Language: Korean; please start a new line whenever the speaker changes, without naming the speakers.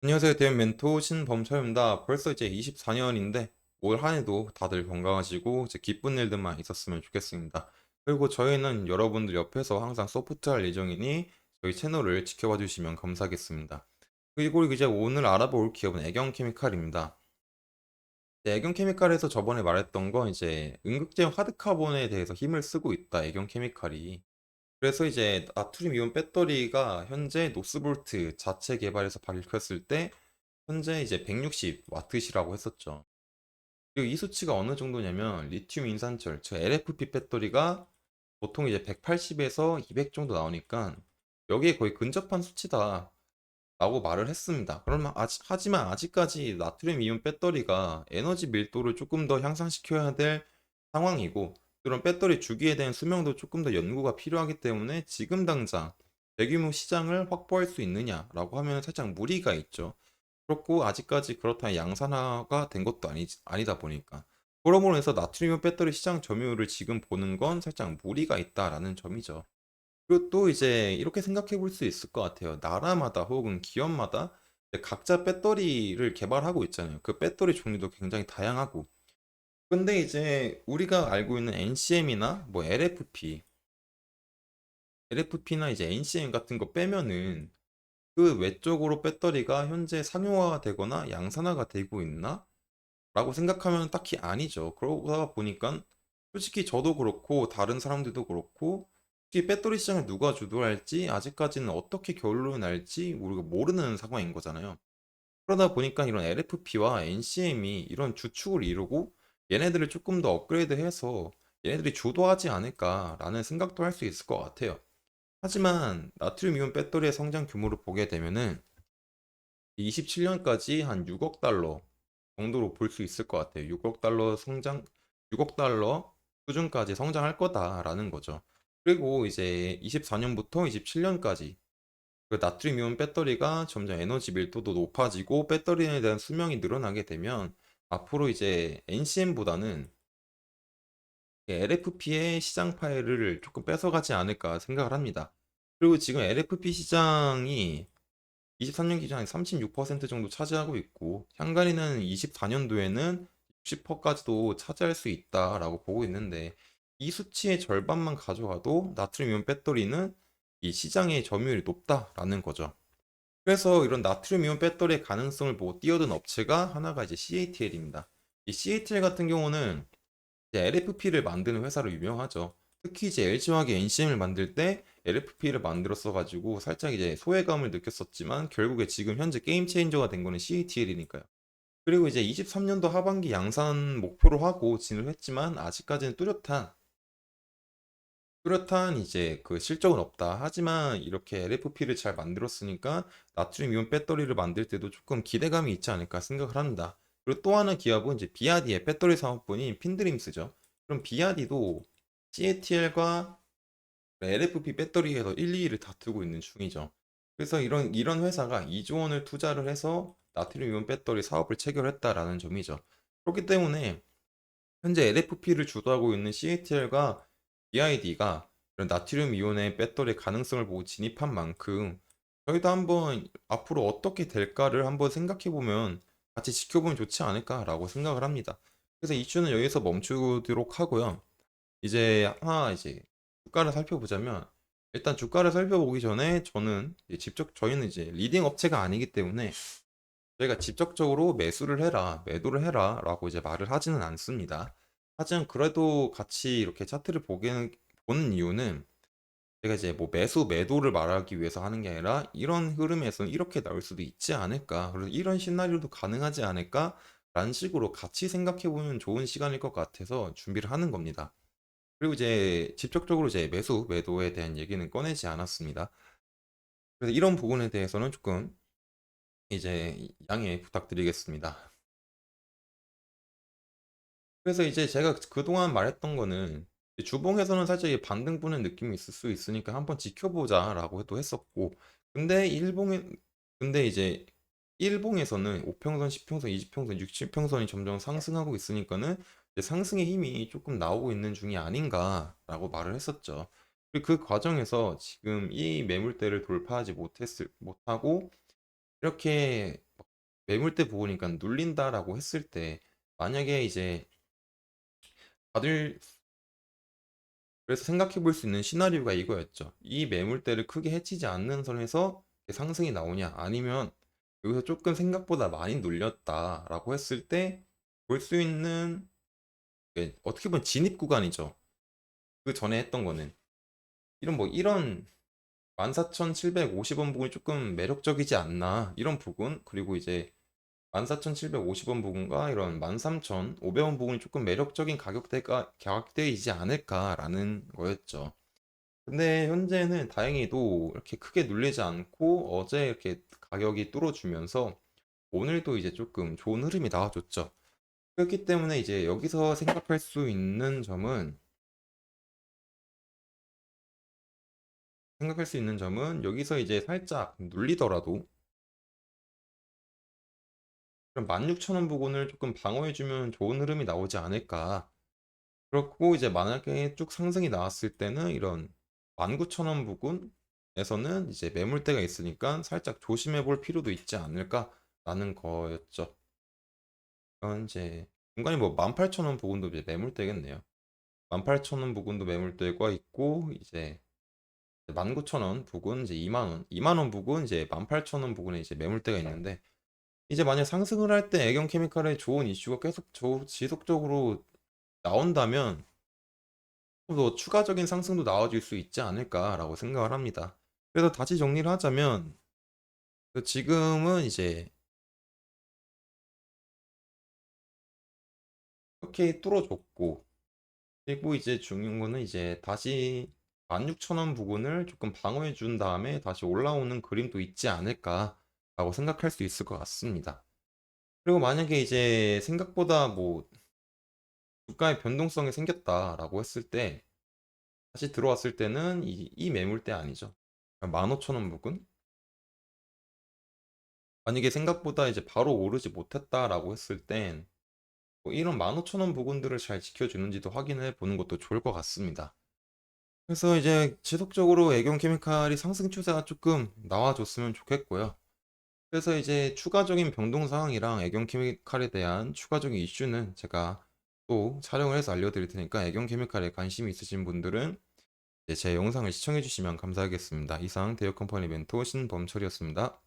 안녕하세요. 대면 멘토 신범철입니다. 벌써 이제 24년인데 올 한 해도 다들 건강하시고 이제 기쁜 일들만 있었으면 좋겠습니다. 그리고 저희는 여러분들 옆에서 항상 서포트할 예정이니 저희 채널을 지켜봐 주시면 감사하겠습니다. 그리고 이제 오늘 알아볼 기업은 애경케미칼입니다. 네, 애경케미칼에서 저번에 말했던 건 이제 응급제형 하드카본에 대해서 힘을 쓰고 있다. 애경케미칼이. 그래서 이제 나트륨 이온 배터리가 현재 노스볼트 자체 개발에서 밝혔을 때 현재 이제 160W시라고 했었죠. 그리고 이 수치가 어느 정도냐면 리튬 인산철, 즉 LFP 배터리가 보통 이제 180에서 200 정도 나오니까 여기에 거의 근접한 수치다 라고 말을 했습니다. 그러면 하지만 아직까지 나트륨 이온 배터리가 에너지 밀도를 조금 더 향상시켜야 될 상황이고, 그런 배터리 주기에 대한 수명도 조금 더 연구가 필요하기 때문에 지금 당장 대규모 시장을 확보할 수 있느냐라고 하면 살짝 무리가 있죠. 그렇고 아직까지 그렇다 양산화가 된 것도 아니다 보니까, 그러므로 해서 나트륨 배터리 시장 점유율을 지금 보는 건 살짝 무리가 있다라는 점이죠. 그리고 또 이제 이렇게 생각해 볼 수 있을 것 같아요. 나라마다 혹은 기업마다 이제 각자 배터리를 개발하고 있잖아요. 그 배터리 종류도 굉장히 다양하고. 근데 이제 우리가 알고 있는 NCM이나 뭐 LFP나 이제 NCM 같은 거 빼면은 그 외적으로 배터리가 현재 상용화가 되거나 양산화가 되고 있나? 라고 생각하면 딱히 아니죠. 그러다 보니까 솔직히 저도 그렇고 다른 사람들도 그렇고 솔직히 배터리 시장을 누가 주도할지 아직까지는 어떻게 결론이 날지 우리가 모르는 상황인 거잖아요. 그러다 보니까 이런 LFP와 NCM이 이런 주축을 이루고 얘네들을 조금 더 업그레이드해서 얘네들이 주도하지 않을까라는 생각도 할 수 있을 것 같아요. 하지만 나트륨 이온 배터리의 성장 규모를 보게 되면은 27년까지 한 6억 달러 정도로 볼 수 있을 것 같아요. 6억 달러 성장, 6억 달러 수준까지 성장할 거다라는 거죠. 그리고 이제 24년부터 27년까지 그 나트륨 이온 배터리가 점점 에너지 밀도도 높아지고 배터리에 대한 수명이 늘어나게 되면 앞으로 이제 NCM보다는 LFP의 시장 파일을 조금 뺏어가지 않을까 생각을 합니다. 그리고 지금 LFP 시장이 23년 기준에 36% 정도 차지하고 있고, 향가리는 24년도에는 60%까지도 차지할 수 있다라고 보고 있는데, 이 수치의 절반만 가져가도 나트륨 이온 배터리는 이 시장의 점유율이 높다라는 거죠. 그래서 이런 나트륨 이온 배터리의 가능성을 보고 뛰어든 업체가 하나가 이제 CATL입니다. 이 CATL 같은 경우는 이제 LFP를 만드는 회사로 유명하죠. 특히 이제 LG화학이 NCM을 만들 때 LFP를 만들었어 가지고 살짝 이제 소외감을 느꼈었지만 결국에 지금 현재 게임 체인저가 된 거는 CATL이니까요. 그리고 이제 23년도 하반기 양산 목표로 하고 진행을 했지만 아직까지는 뚜렷한 이제 그 실적은 없다. 하지만 이렇게 LFP를 잘 만들었으니까 나트륨 이온 배터리를 만들 때도 조금 기대감이 있지 않을까 생각을 합니다. 그리고 또 하나 기업은 이제 비아디의 배터리 사업본인 핀드림스죠. 그럼 비아디도 CATL과 LFP 배터리에서 1, 2위를 다투고 있는 중이죠. 그래서 이런 회사가 2조 원을 투자를 해서 나트륨 이온 배터리 사업을 체결했다라는 점이죠. 그렇기 때문에 현재 LFP를 주도하고 있는 CATL과 BID가 이런 나트륨 이온의 배터리 가능성을 보고 진입한 만큼 저희도 한번 앞으로 어떻게 될까를 한번 생각해 보면 같이 지켜보면 좋지 않을까라고 생각을 합니다. 그래서 이슈는 여기서 멈추도록 하고요. 이제 주가를 살펴보자면, 일단 주가를 살펴보기 전에 저희는 이제 리딩 업체가 아니기 때문에 저희가 직접적으로 매수를 해라, 매도를 해라 라고 이제 말을 하지는 않습니다. 하지만 그래도 같이 이렇게 차트를 보는 이유는 제가 이제 뭐 매수, 매도를 말하기 위해서 하는 게 아니라 이런 흐름에서는 이렇게 나올 수도 있지 않을까. 그래서 이런 시나리오도 가능하지 않을까. 라는 식으로 같이 생각해보면 좋은 시간일 것 같아서 준비를 하는 겁니다. 그리고 이제 직접적으로 이제 매수, 매도에 대한 얘기는 꺼내지 않았습니다. 그래서 이런 부분에 대해서는 조금 이제 양해 부탁드리겠습니다. 그래서 이제 제가 그동안 말했던 거는 주봉에서는 살짝 이 반등 부는 느낌이 있을 수 있으니까 한번 지켜보자라고 또 했었고, 근데 일봉에 근데 이제 일봉에서는 5평선, 10평선, 20평선, 60평선이 점점 상승하고 있으니까는 이제 상승의 힘이 조금 나오고 있는 중이 아닌가라고 말을 했었죠. 그리고 그 과정에서 지금 이 매물대를 돌파하지 못하고 이렇게 매물대 보니까 눌린다라고 했을 때 만약에 이제 다들 그래서 생각해 볼 수 있는 시나리오가 이거였죠. 이 매물대를 크게 해치지 않는 선에서 상승이 나오냐, 아니면 여기서 조금 생각보다 많이 눌렸다라고 했을 때 볼 수 있는 어떻게 보면 진입 구간이죠. 그 전에 했던 거는 이런 14,750원 부분이 조금 매력적이지 않나 이런 부분, 그리고 이제 14,750원 부분과 이런 13,500원 부분이 조금 매력적인 가격대이지 않을까라는 거였죠. 근데 현재는 다행히도 이렇게 크게 눌리지 않고 어제 이렇게 가격이 뚫어주면서 오늘도 이제 조금 좋은 흐름이 나와줬죠. 그렇기 때문에 이제 여기서 생각할 수 있는 점은 여기서 이제 살짝 눌리더라도 그럼 16,000원 부근을 조금 방어해주면 좋은 흐름이 나오지 않을까. 그렇고 이제 만약에 쭉 상승이 나왔을 때는 이런 19,000원 부근에서는 이제 매물대가 있으니까 살짝 조심해 볼 필요도 있지 않을까라는 거였죠. 이제 중간에 뭐 18,000원 부근도 이제 매물대겠네요. 18,000원 부근도 매물대가 있고 이제 19,000원 부근 이제 2만 원, 2만 원 부근 이제 18,000원 부근에 이제 매물대가 있는데 이제 만약 상승을 할 때 애경 케미칼의 좋은 이슈가 계속 지속적으로 나온다면 더 추가적인 상승도 나와줄 수 있지 않을까라고 생각을 합니다. 그래서 다시 정리를 하자면 지금은 이제 이렇게 뚫어줬고 그리고 이제 중요한 거는 이제 다시 16,000원 부근을 조금 방어해 준 다음에 다시 올라오는 그림도 있지 않을까라고 생각할 수 있을 것 같습니다. 그리고 만약에 이제 생각보다 뭐 주가의 변동성이 생겼다라고 했을 때 다시 들어왔을 때는 이 매물대 아니죠. 15,000원 부근? 만약에 생각보다 이제 바로 오르지 못했다라고 했을 땐 뭐 이런 15,000원 부근들을 잘 지켜주는지도 확인해 보는 것도 좋을 것 같습니다. 그래서 이제 지속적으로 애경 케미칼이 상승 추세가 조금 나와줬으면 좋겠고요. 그래서 이제 추가적인 변동 사항이랑 애경 케미칼에 대한 추가적인 이슈는 제가 또 촬영을 해서 알려드릴 테니까 애경 케미칼에 관심이 있으신 분들은 제 영상을 시청해 주시면 감사하겠습니다. 이상 대여 컴퍼니 멘토 신범철이었습니다.